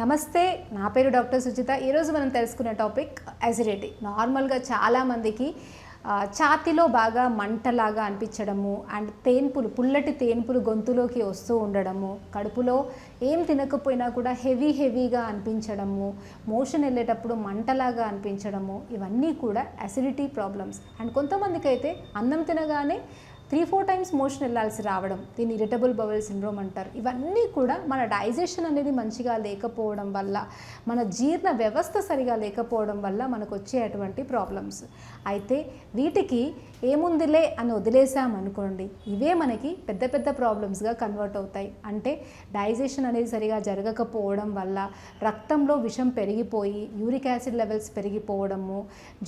నమస్తే, నా పేరు డాక్టర్ సుచిత. ఈరోజు మనం తెలుసుకునే టాపిక్ అసిడిటీ. నార్మల్గా చాలామందికి ఛాతీలో బాగా మంటలాగా అనిపించడము అండ్ పుల్లటి తేన్పులు గొంతులోకి వస్తూ ఉండడము, కడుపులో ఏం తినకపోయినా కూడా హెవీగా అనిపించడము, మోషన్ వెళ్ళేటప్పుడు మంటలాగా అనిపించడము, ఇవన్నీ కూడా అసిడిటీ ప్రాబ్లమ్స్. అండ్ కొంతమందికి అయితే అన్నం తినగానే 3-4 టైమ్స్ మోషన్ వెళ్ళాల్సి రావడం, దీన్ని ఇరిటబుల్ బవెల్ సిండ్రోమ్ అంటారు. ఇవన్నీ కూడా మన డైజెషన్ అనేది మంచిగా లేకపోవడం వల్ల, మన జీర్ణ వ్యవస్థ సరిగా లేకపోవడం వల్ల మనకు వచ్చేటువంటి ప్రాబ్లమ్స్. అయితే వీటికి ఏముందిలే అని వదిలేసామనుకోండి, ఇవే మనకి పెద్ద పెద్ద ప్రాబ్లమ్స్గా కన్వర్ట్ అవుతాయి. అంటే డైజెషన్ అనేది సరిగా జరగకపోవడం వల్ల రక్తంలో విషం పెరిగిపోయి యూరిక్ యాసిడ్ లెవెల్స్ పెరిగిపోవడము,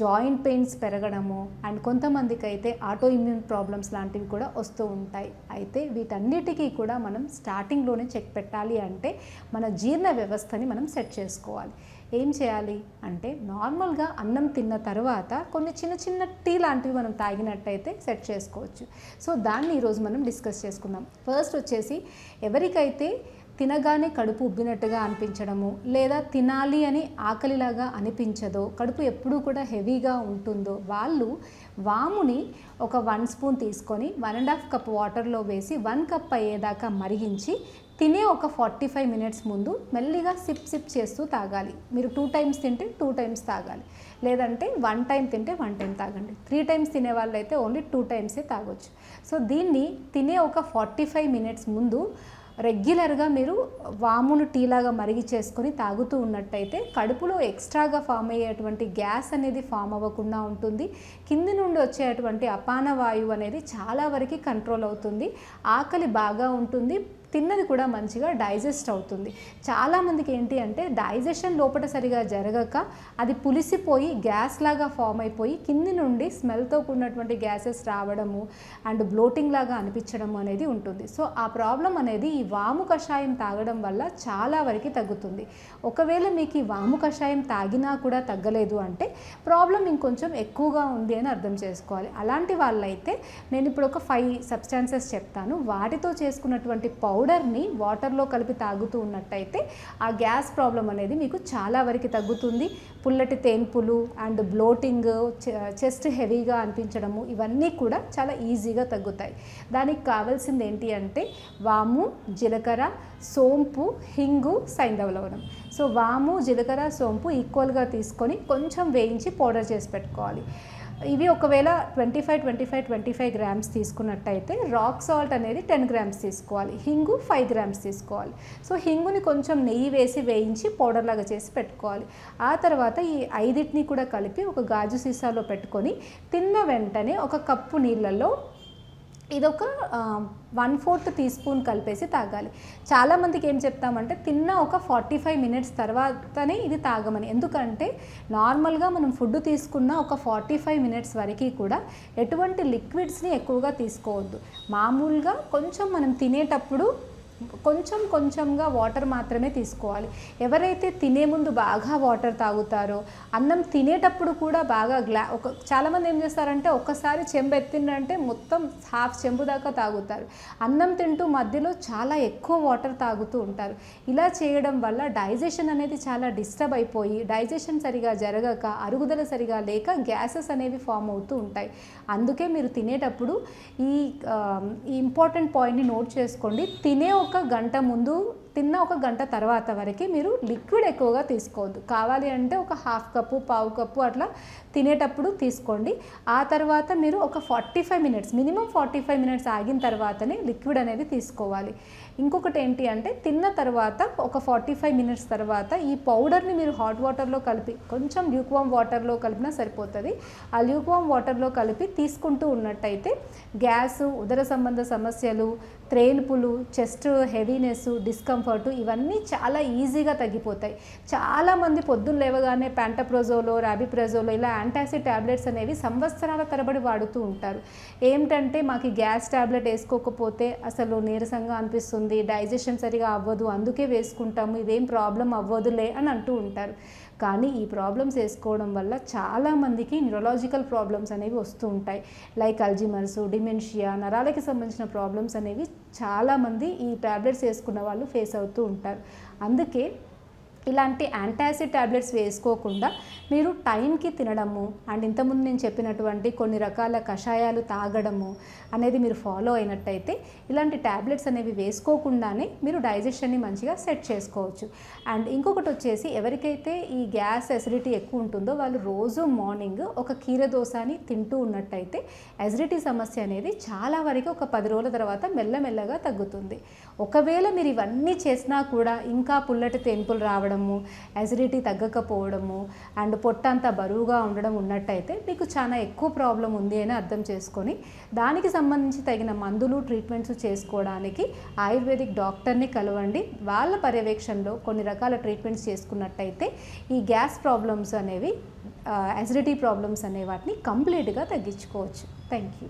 జాయింట్ పెయిన్స్ పెరగడము, అండ్ కొంతమందికి అయితే ఆటో ఇమ్యూన్ ప్రాబ్లమ్స్ లాంటివి కూడా వస్తూ ఉంటాయి. అయితే వీటన్నిటికీ కూడా మనం స్టార్టింగ్లోనే చెక్ పెట్టాలి అంటే మన జీర్ణ వ్యవస్థని మనం సెట్ చేసుకోవాలి. ఏం చేయాలి అంటే నార్మల్గా అన్నం తిన్న తర్వాత కొన్ని చిన్న టీ లాంటివి మనం తాగినట్టయితే సెట్ చేసుకోవచ్చు. సో దాన్ని ఈరోజు మనం డిస్కస్ చేసుకుందాం. ఫస్ట్ వచ్చేసి, ఎవరికైతే తినగానే కడుపు ఉబ్బినట్టుగా అనిపించడము, లేదా తినాలి అని ఆకలిలాగా అనిపించదో, కడుపు ఎప్పుడూ కూడా హెవీగా ఉంటుందో, వాళ్ళు వాముని ఒక 1 స్పూన్ తీసుకొని 1.5 కప్ వాటర్లో వేసి 1 కప్ అయ్యేదాకా మరిగించి తినే ఒక 45 మినిట్స్ ముందు మెల్లిగా సిప్ చేస్తూ తాగాలి. మీరు 2 టైమ్స్ తింటే 2 టైమ్స్ తాగాలి, లేదంటే 1 టైం తింటే 1 టైం తాగండి. 3 టైమ్స్ తినే వాళ్ళైతే ఓన్లీ 2 టైమ్సే తాగొచ్చు. సో దీన్ని తినే ఒక 45 మినిట్స్ ముందు రెగ్యులర్గా మీరు వామును టీలాగా మరిగి చేసుకొని తాగుతూ ఉన్నట్టయితే కడుపులో ఎక్స్ట్రాగా ఫామ్ అయ్యేటువంటి గ్యాస్ అనేది ఫామ్ అవ్వకుండా ఉంటుంది. కింది నుండి వచ్చేటువంటి అపాన వాయువు అనేది చాలా వరకు కంట్రోల్ అవుతుంది. ఆకలి బాగా ఉంటుంది, తిన్నది కూడా మంచిగా డైజెస్ట్ అవుతుంది. చాలామందికి ఏంటి అంటే డైజెషన్ లోపల సరిగా జరగక అది పులిసిపోయి గ్యాస్ లాగా ఫామ్ అయిపోయి కింది నుండి స్మెల్తో కూడినటువంటి గ్యాసెస్ రావడము అండ్ బ్లోటింగ్ లాగా అనిపించడం అనేది ఉంటుంది. సో ఆ ప్రాబ్లం అనేది ఈ వాము కషాయం తాగడం వల్ల చాలా వరకు తగ్గుతుంది. ఒకవేళ మీకు ఈ వాము కషాయం తాగినా కూడా తగ్గలేదు అంటే ప్రాబ్లం ఇంకొంచెం ఎక్కువగా ఉంది అని అర్థం చేసుకోవాలి. అలాంటి వాళ్ళైతే నేను ఇప్పుడు ఒక 5 సబ్స్టాన్సెస్ చెప్తాను. వాటితో చేసుకున్నటువంటి పౌడర్ని వాటర్లో కలిపి తాగుతూ ఉన్నట్టయితే ఆ గ్యాస్ ప్రాబ్లం అనేది మీకు చాలా వరకు తగ్గుతుంది. పుల్లటి తేన్పులు అండ్ బ్లోటింగ్, చెస్ట్ హెవీగా అనిపించడము, ఇవన్నీ కూడా చాలా ఈజీగా తగ్గుతాయి. దానికి కావాల్సింది ఏంటి అంటే వాము, జీలకర్ర, సోంపు, హింగు, సైంధవ లవణం. సో వాము, జీలకర్ర, సోంపు ఈక్వల్గా తీసుకొని కొంచెం వేయించి పౌడర్ చేసి పెట్టుకోవాలి. ఇవి ఒకవేళ 25 గ్రామ్స్ తీసుకున్నట్టయితే రాక్ సాల్ట్ అనేది 10 గ్రామ్స్ తీసుకోవాలి, హింగు 5 గ్రామ్స్ తీసుకోవాలి. సో హింగుని కొంచెం నెయ్యి వేసి వేయించి పౌడర్ లాగా చేసి పెట్టుకోవాలి. ఆ తర్వాత ఈ 5టిని కూడా కలిపి ఒక గాజు సీసాలో పెట్టుకొని తిన్న వెంటనే ఒక కప్పు నీళ్ళల్లో ఇదొక 1/4 టీ స్పూన్ కలిపేసి తాగాలి. చాలామందికి ఏం చెప్తామంటే తిన్న ఒక 45 మినిట్స్ తర్వాతనే ఇది తాగమని. ఎందుకంటే నార్మల్గా మనం ఫుడ్ తీసుకున్న ఒక 45 మినిట్స్ వరకు కూడా ఎటువంటి లిక్విడ్స్ని ఎక్కువగా తీసుకోవద్దు. మామూలుగా కొంచెం మనం తినేటప్పుడు కొంచెంగా వాటర్ మాత్రమే తీసుకోవాలి. ఎవరైతే తినే ముందు బాగా వాటర్ తాగుతారో, అన్నం తినేటప్పుడు కూడా బాగా చాలామంది ఏం చేస్తారంటే ఒక్కసారి చెంబు ఎత్తిందంటే మొత్తం హాఫ్ చెంబు దాకా తాగుతారు. అన్నం తింటూ మధ్యలో చాలా ఎక్కువ వాటర్ తాగుతూ ఉంటారు. ఇలా చేయడం వల్ల డైజెషన్ అనేది చాలా డిస్టర్బ్ అయిపోయి డైజెషన్ సరిగా జరగక, అరుగుదల సరిగా లేక గ్యాసెస్ అనేవి ఫామ్ అవుతూ ఉంటాయి. అందుకే మీరు తినేటప్పుడు ఈ ఇంపార్టెంట్ పాయింట్ని నోట్ చేసుకోండి. తినే ఒక గంట ముందు, తిన్న ఒక గంట తర్వాత వరకు మీరు లిక్విడ్ ఎక్కువగా తీసుకోవద్దు. కావాలి అంటే ఒక 1/2 కప్పు, 1/4 కప్పు అట్లా తినేటప్పుడు తీసుకోండి. ఆ తర్వాత మీరు ఒక 45 మినిట్స్, మినిమం 45 మినిట్స్ ఆగిన తర్వాతనే లిక్విడ్ అనేది తీసుకోవాలి. ఇంకొకటి ఏంటి అంటే తిన్న తర్వాత ఒక 45 మినిట్స్ తర్వాత ఈ పౌడర్ని మీరు హాట్ వాటర్లో కలిపి, కొంచెం ల్యూక్వామ్ వాటర్లో కలిపినా సరిపోతుంది. ఆ ల్యూక్వామ్ వాటర్లో కలిపి తీసుకుంటూ ఉన్నట్టయితే గ్యాస్, ఉదర సంబంధ సమస్యలు, త్రేన్పులు, చెస్ట్ హెవీనెస్, డిస్కంఫర్ట్, ఇవన్నీ చాలా ఈజీగా తగ్గిపోతాయి. చాలామంది పొద్దున్న లేవగానే ప్యాంటప్రోజోలో, రాబిప్రజోలో ఇలా యాంటాసిడ్ ట్యాబ్లెట్స్ అనేవి సంవత్సరాల తరబడి వాడుతూ ఉంటారు. ఏమిటంటే మాకు గ్యాస్ ట్యాబ్లెట్ వేసుకోకపోతే అసలు నీరసంగా అనిపిస్తుంది, డైజెషన్ సరిగా అవ్వదు, అందుకే వేసుకుంటాము, ఇదేం ప్రాబ్లం అవ్వదులే అని అంటూ ఉంటారు. కానీ ఈ ప్రాబ్లమ్స్ వేసుకోవడం వల్ల చాలామందికి న్యూరలాజికల్ ప్రాబ్లమ్స్ అనేవి వస్తూ ఉంటాయి. లైక్ అల్జీమర్స్, డిమెన్షియా, నరాలకి సంబంధించిన ప్రాబ్లమ్స్ అనేవి చాలామంది ఈ ట్యాబ్లెట్స్ వేసుకున్న వాళ్ళు ఫేస్ అవుతూ ఉంటారు. అందుకే ఇలాంటి యాంటాసిడ్ ట్యాబ్లెట్స్ వేసుకోకుండా మీరు టైంకి తినడము అండ్ ఇంతకుముందు నేను చెప్పినటువంటి కొన్ని రకాల కషాయాలు తాగడము అనేది మీరు ఫాలో అయినట్టయితే ఇలాంటి ట్యాబ్లెట్స్ అనేవి వేసుకోకుండానే మీరు డైజెషన్ని మంచిగా సెట్ చేసుకోవచ్చు. అండ్ ఇంకొకటి వచ్చేసి ఎవరికైతే ఈ గ్యాస్ ఎసిడిటీ ఎక్కువ ఉంటుందో వాళ్ళు రోజు మార్నింగ్ ఒక కీరదోసని తింటూ ఉన్నట్టయితే ఎసిడిటీ సమస్య అనేది చాలా వరకు ఒక 10 రోజుల తర్వాత మెల్లమెల్లగా తగ్గుతుంది. ఒకవేళ మీరు ఇవన్నీ చేసినా కూడా ఇంకా పుల్లటి తేన్పులు రావడము, ఎసిడిటీ తగ్గకపోవడము అండ్ పొట్ట అంతా బరువుగా ఉండడం ఉన్నట్టయితే మీకు చాలా ఎక్కువ ప్రాబ్లం ఉంది అని అర్థం చేసుకొని దానికి సంబంధించి తగిన మందులు ట్రీట్మెంట్స్ చేసుకోవడానికి ఆయుర్వేదిక్ డాక్టర్ని కలవండి. వాళ్ళ పర్యవేక్షణలో కొన్ని రకాల ట్రీట్మెంట్స్ చేసుకున్నట్టయితే ఈ గ్యాస్ ప్రాబ్లమ్స్ అనేవి, ఎసిడిటీ ప్రాబ్లమ్స్ అనే వాటిని కంప్లీట్గా తగ్గించుకోవచ్చు. Thank you.